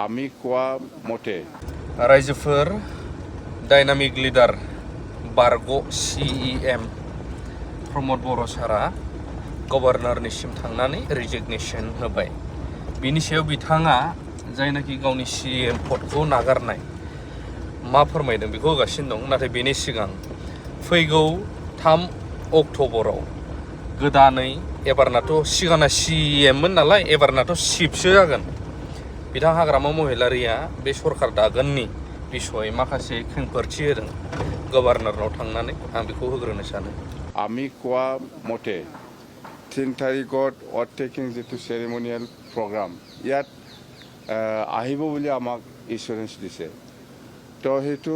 আমি কোৱা মতে रायजोफोर डायनामिक लिडार बारग' CEM प्रमद बर' सारा गभर्नरनिसिम थांनानै रिजिगनेसन होबाय। बिनि सायाव बिथाङा जायनाखि गावनि CEM पदखौ नागारनाय मा फोरमायदों बेखौ होगासिनो दं। नाथाय बेनि सिगां फैगौ 3 अक्ट'बराव गोदानै एबारनाथ' सिगांना CEM मोन नालाय एबारनाथ' चिफसो जागोन। बिथां हाग्रामा महिलारिया बे सरकार दागोननि बिसय माखासे खेंफोरथि होदों गभर्नरनाव थांनानै। आं बेखौ होग्रोनो सानो। আমি কোৱা মতে 3 তাৰিখত অথ টেকিং যিটো চেৰিমনিয়েল প্ৰগ্ৰাম ইয়াত আহিব বুলি আমাক ইঞ্চুৰেঞ্চ দিছে। তো সেইটো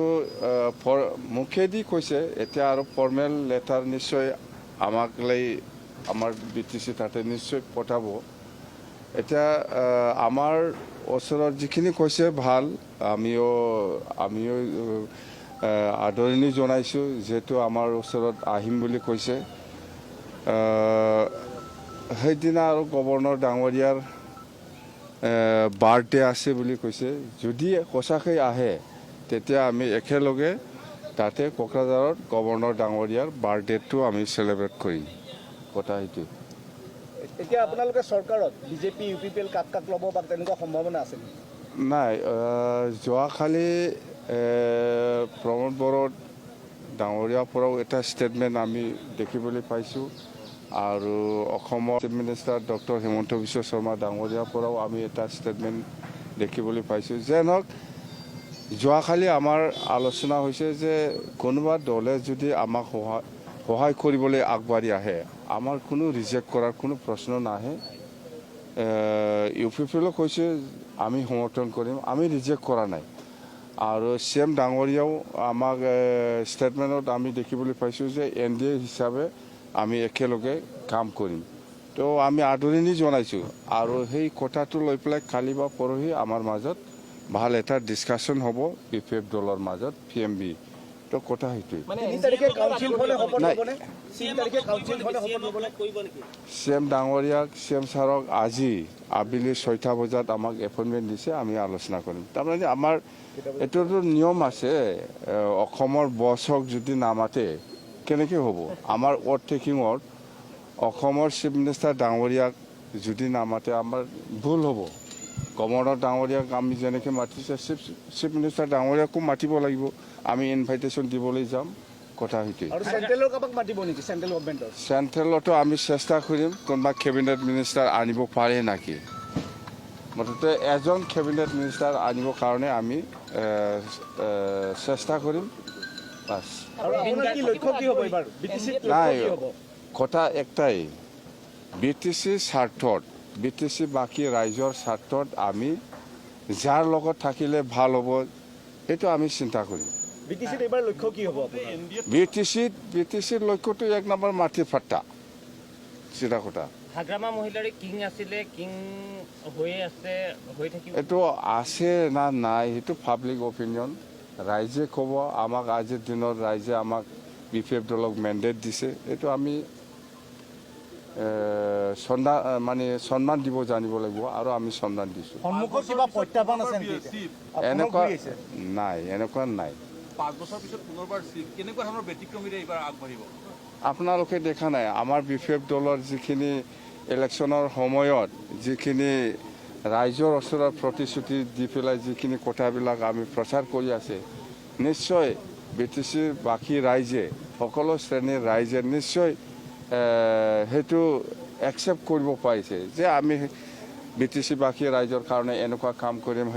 মুখেদি কৈছে, এতিয়া আৰু ফৰ্মেল লেটাৰ নিশ্চয় আমাক লৈ আমাৰ BTC তাতে নিশ্চয় পঠাব। এতিয়া আমাৰ ওচৰত যিখিনি কৈছে ভাল, আমিও আদৰণি জনাইছোঁ যিহেতু আমাৰ ওচৰত আহিম বুলি কৈছে। সেইদিনা আৰু গভৰ্ণৰ ডাঙৰীয়াৰ বাৰ্থডে আছে বুলি কৈছে। যদি সঁচাকৈ আহে তেতিয়া আমি একেলগে তাতে কোকৰাঝাৰত গভৰ্ণৰ ডাঙৰীয়াৰ বাৰ্থডেটো আমি চেলিব্ৰেট কৰিম। কথা সেইটো। এতিয়া আপোনালোকে চৰকাৰত বিজেপি UPPL কাক ল'ব বা তেনেকুৱা সম্ভাৱনা আছে নেকি? নাই, যোৱাকালি প্ৰমোদ বড়ো ডাঙৰীয়াৰ পৰাও এটা ষ্টেটমেণ্ট আমি দেখিবলৈ পাইছোঁ আৰু অসমৰ chief minister doctor Himanta Biswa Sarma ডাঙৰীয়াৰ পৰাও আমি এটা ষ্টেটমেণ্ট দেখিবলৈ পাইছোঁ। যেন হওক, যোৱাকালি আমাৰ আলোচনা হৈছে যে কোনোবা দলে যদি আমাক সহায় কৰিবলৈ আগবাঢ়ি আহে আমাৰ কোনো ৰিজেক্ট কৰাৰ কোনো প্ৰশ্ন নাহে। UPPL কৈছে আমি সমৰ্থন কৰিম, আমি ৰিজেক্ট কৰা নাই। আৰু CM ডাঙৰীয়াও আমাক ষ্টেটমেণ্টত আমি দেখিবলৈ পাইছোঁ যে NDA হিচাপে আমি একেলগে কাম কৰিম। তো আমি আদৰণি জনাইছোঁ আৰু সেই কথাটো লৈ পেলাই কালি বা পৰহি আমাৰ মাজত ভাল এটা ডিছকাশ্যন হ'ব BPF দলৰ মাজত PMB। তো কথা সেইটোৱে। CM ডাঙৰীয়াক CM ছাৰক আজি আবেলি 6টা বজাত আমাক এপইণ্টমেণ্ট দিছে, আমি আলোচনা কৰিম। তাৰমানে আমাৰ এইটোতো নিয়ম আছে, অসমৰ বছক যদি নামাতে কেনেকৈ হ'ব? আমাৰ অথ টেকিঙত অসমৰ চিফ মিনিষ্টাৰ ডাঙৰীয়াক যদি নামাতে আমাৰ ভুল হ'ব। গভৰ্ণৰ ডাঙৰীয়াক আমি যেনেকৈ মাতিছে চিফ মিনিষ্টাৰ ডাঙৰীয়াকো মাতিব লাগিব। আমি ইনভাইটেশ্যন দিবলৈ যাম। কথা সেইটোৱে। চেণ্ট্ৰেলতো আমি চেষ্টা কৰিম কোনোবা কেবিনেট মিনিষ্টাৰ আনিব পাৰে নেকি। মুঠতে এজন কেবিনেট মিনিষ্টাৰ আনিবৰ কাৰণে আমি চেষ্টা কৰিম। বাছ নাই, কথা একটাই, BTC স্বাৰ্থত, BTC বাকী ৰাইজৰ স্বাৰ্থত আমি যাৰ লগত থাকিলে ভাল হ'ব সেইটো আমি চিন্তা কৰিম। BTCৰ লক্ষ্যটো 1 নম্বৰ মাটিৰ ফাটা, চিধা কথা। হাগ্ৰামা মহিলাৰী কিং আছিলে, কিং হৈ আছে, হৈ থাকিব। এইটো আছে না নাই সেইটো পাব্লিক অপিনিয়ন, ৰাইজে ক'ব। আমাক আজিৰ দিনত ৰাইজে আমাক BPF দলক মেণ্ডেট দিছে, এইটো আমি সন্মান দিব জানিব লাগিব আৰু আমি সন্মান দিছোঁ। এনেকুৱা নাই, এনেকুৱা নাই। 5 বছৰ পিছত পুনৰবাৰ কেনেকুৱা ধৰণৰ ব্যতিক্ৰমীৰে এইবাৰ আগবাঢ়িব? আপোনালোকে দেখা নাই আমাৰ BPF দলৰ যিখিনি ইলেকশ্যনৰ সময়ত যিখিনি ৰাইজৰ ওচৰত প্ৰতিশ্ৰুতি দি পেলাই যিখিনি কথাবিলাক আমি প্ৰচাৰ কৰি আছে, নিশ্চয় BTCৰ বাকী ৰাইজে, সকলো শ্ৰেণীৰ ৰাইজে নিশ্চয় সেইটো একচেপ্ট কৰিব পাৰিছে যে আমি BTC বাকী ৰাইজৰ কাৰণে এনেকুৱা কাম কৰিম,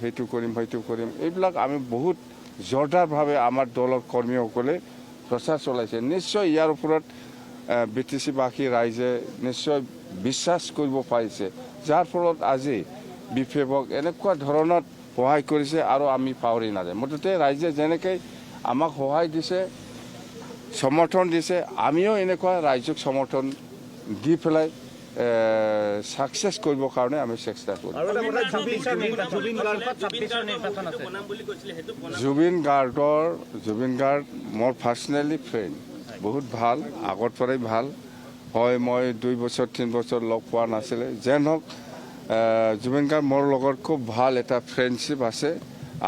সেইটো কৰিম। এইবিলাক আমি বহুত জোৰদাৰভাৱে আমাৰ দলৰ কৰ্মীসকলে প্ৰচাৰ চলাইছে। নিশ্চয় ইয়াৰ ওপৰত BTC বাকী ৰাইজে নিশ্চয় বিশ্বাস কৰিব পাৰিছে, যাৰ ফলত আজি BPFক এনেকুৱা ধৰণত সহায় কৰিছে আৰু আমি পাহৰি নাযায়। মুঠতে ৰাইজে যেনেকৈ আমাক সহায় দিছে, সমৰ্থন দিছে, আমিও এনেকুৱা ৰাইজক সমৰ্থন দি পেলাই ছাকচেছ কৰিবৰ কাৰণে আমি চেষ্টা কৰিম। জুবিন গাৰ্গ মোৰ পাৰ্চনেলি ফ্ৰেণ্ড, বহুত ভাল, আগৰ পৰাই ভাল হয়। মই 2 বছৰ 3 বছৰ লগ পোৱা নাছিলে। যেন হওক জুবিন গাৰ্গ মোৰ লগত খুব ভাল এটা ফ্ৰেণ্ডশ্বিপ আছে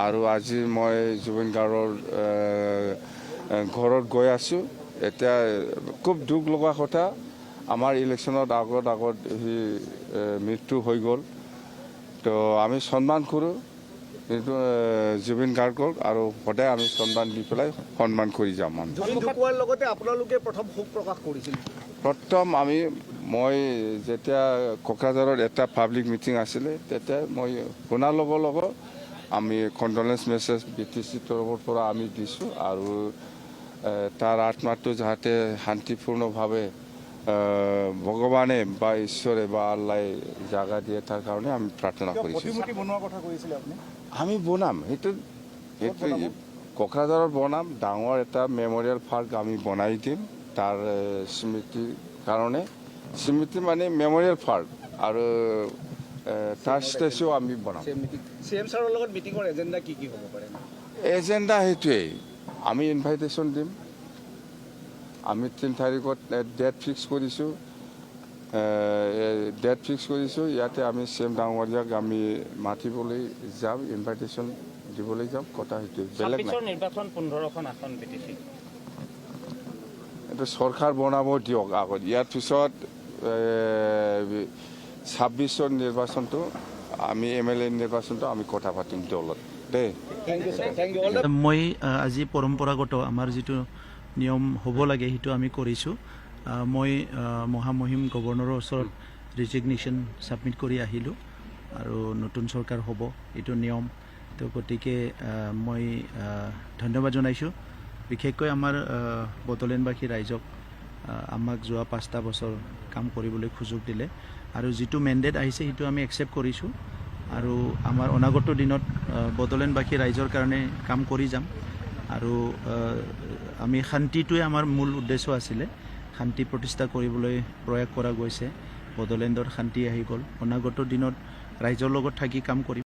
আৰু আজি মই জুবিন গাৰ্গৰ ঘৰত গৈ আছোঁ। এতিয়া খুব দুখ লগা কথা, আমাৰ ইলেকশ্যনত আগত সি মৃত্যু হৈ গ'ল। তো আমি সন্মান কৰোঁ কিন্তু জুবিন গাৰ্গক আৰু সদায় আমি সন্মান দি পেলাই সন্মান কৰি যাম। জুবিন ঢুকুৱাৰ লগতে আপোনালোকে প্ৰথম শোক প্ৰকাশ কৰিছিল। প্ৰথম মই যেতিয়া কোকৰাঝাৰত এটা পাব্লিক মিটিং আছিলে তেতিয়া মই শুনাৰ লগত আমি কণ্ডলেঞ্চ মেছেজ BTC তৰফৰ পৰা আমি দিছোঁ আৰু তাৰ আত্মাটো যাতে শান্তিপূৰ্ণভাৱে ভগৱানে বা ঈশ্বৰে বা আল্লাই জাগা দিয়ে তাৰ কাৰণে আমি প্ৰাৰ্থনা কৰিছোঁ। প্ৰতিমূৰ্তি বনোৱাৰ কথা কৈছিলে আপুনি? আমি বনাম, সেইটো কোকৰাঝাৰত বনাম, ডাঙৰ এটা মেমৰিয়েল পাৰ্ক আমি বনাই দিম তাৰ স্মৃতিৰ কাৰণে। স্মৃতি মানে মেমৰিয়েল পাৰ্ক আৰু তাৰ ষ্টেচু আমি বনাম। CM ছাৰৰ লগত মিটিঙৰ এজেণ্ডা কি হ'ব পাৰে? এজেণ্ডা সেইটোৱেই, আমি ইনভাইটেশ্যন দিম। আমি 3 তাৰিখত ডেট ফিক্স কৰিছোঁ। ইয়াতে আমি CM ডাঙৰীয়াক আমি মাতিবলৈ যাম, ইনভাইটেশ্যন দিবলৈ যাম। কথা সেইটোৱে, বেলেগ নাই। নিৰ্বাচন 15খন আসন BTC এইটো চৰকাৰ বনাব দিয়ক আগত। ইয়াৰ পিছত 26ৰ নিৰ্বাচনটো আমি MLA নিৰ্বাচনটো আমি কথা পাতিম দলত দেই। Thank you sir, thank you. মই আজি পৰম্পৰাগত আমাৰ যিটো নিয়ম হ'ব লাগে সেইটো আমি কৰিছোঁ। মই মহামহিম গভৰ্ণৰৰ ওচৰত ৰিজিগনেশ্যন ছাবমিট কৰি আহিলোঁ আৰু নতুন চৰকাৰ হ'ব, এইটো নিয়ম। তো গতিকে মই ধন্যবাদ জনাইছোঁ বিশেষকৈ আমাৰ বড়োলেণ্ডবাসী ৰাইজক আমাক যোৱা 5টা বছৰ কাম কৰিবলৈ সুযোগ দিলে আৰু যিটো মেণ্ডেট আহিছে সেইটো আমি একচেপ্ট কৰিছোঁ আৰু আমাৰ অনাগত দিনত বড়োলেণ্ডবাসী ৰাইজৰ কাৰণে কাম কৰি যাম আৰু আমি শান্তিটোৱে আমাৰ মূল উদ্দেশ্য আছিলে। শান্তি প্ৰতিষ্ঠা কৰিবলৈ প্ৰয়াস কৰা গৈছে, বড়োলেণ্ডত শান্তি আহি গ'ল। অনাগত দিনত ৰাইজৰ লগত থাকি কাম কৰিম।